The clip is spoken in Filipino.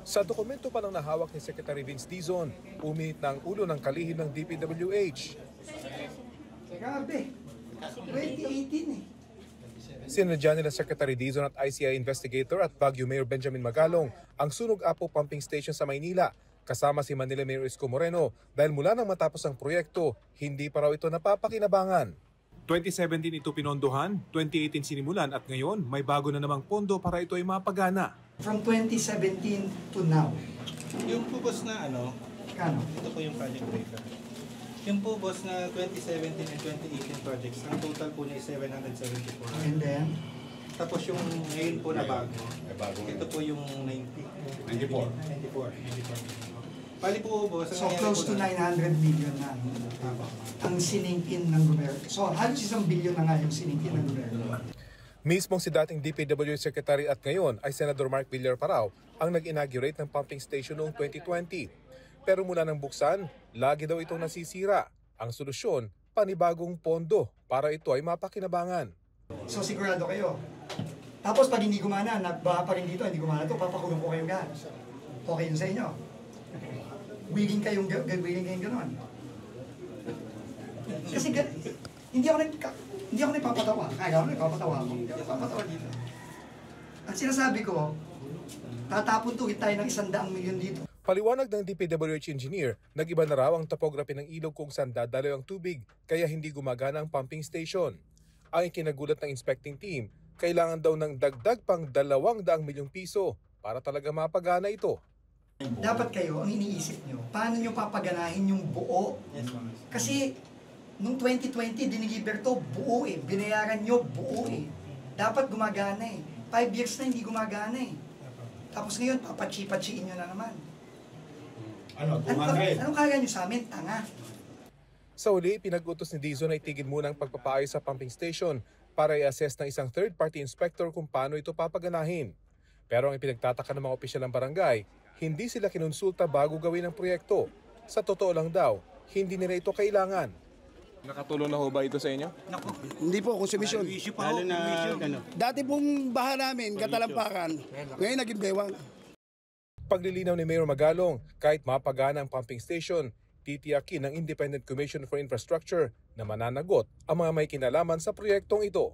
Sa dokumento pa lang nahawak ni Secretary Vince Dizon, uminit na ang ulo ng kalihim ng DPWH. Grabe, 2018 eh. Sinadya nila Secretary Dizon at ICI investigator at Baguio Mayor Benjamin Magalong ang Sunog Apo Pumping Station sa Maynila, kasama si Manila Mayor Isko Moreno dahil mula nang matapos ang proyekto, hindi pa raw ito napapakinabangan. 2017 ito pinondohan, 2018 sinimulan at ngayon may bago na namang pondo para ito ay mapagana. From 2017 to now. Yung po boss na Kano? ito po yung project breaker. Yung po boss na 2017 and 2018 projects, ang total po niya is 774. And then, Tapos yung ngayon po na bago, ito po yung 94. Bali po boss, so close to 900 million na ang siningkin ng gobyerno. So halos 1 billion na nga yung siningkin ng gobyerno. Mismong si dating DPWH Secretary at ngayon ay Senador Mark Villar Parao ang nag-inaugurate ng pumping station noong 2020. Pero mula nang buksan, lagi daw itong nasisira. Ang solusyon, panibagong pondo para ito ay mapakinabangan. So sigurado kayo. Tapos pag hindi gumana, nagbaha pa rin dito, hindi gumana ito, papakulong ko kayong gas. Okay yun sa inyo. Willing kayong gano'n. Kasi hindi ako nagpapatawa. Kaya ako nagpapatawa ako. Hindi ako nagpapatawa dito. At sinasabi ko, tatapon tuwid tayo ng 100 milyon dito. Paliwanag ng DPWH engineer, nag-iba na raw ang topography ng ilog kung saan dadaloy ang tubig kaya hindi gumagana ang pumping station. Ang ikinagulat ng inspecting team, kailangan daw ng dagdag pang 200 milyong piso para talaga mapagana ito. Dapat kayo, ang iniisip nyo, paano nyo papaganahin yung buo? Kasi nung 2020, diniliber to buo eh. Binayaran nyo buo eh. Dapat gumagana eh. 5 years na hindi gumagana eh. Tapos ngayon, papatsi-patsiin nyo na naman. Anong kaya nyo sa amin? Tanga. Sa uli, pinag-utos ni Dizon na itigil muna ang pagpapaayos sa pumping station para i-assess ng isang third-party inspector kung paano ito papaganahin. Pero ang ipinagtataka ng mga opisyal ng barangay, hindi sila kinonsulta bago gawin ang proyekto. Sa totoo lang daw, hindi nila ito kailangan. Nakatulong na ho ba ito sa inyo? Hindi po, konsumisyon. Lalo na Dati pong baha namin, katalampakan. Ngayon naging bewang. Paglilinaw ni Mayor Magalong, kahit mapagana ang pumping station, titiyakin ng Independent Commission for Infrastructure na mananagot ang mga may kinalaman sa proyektong ito.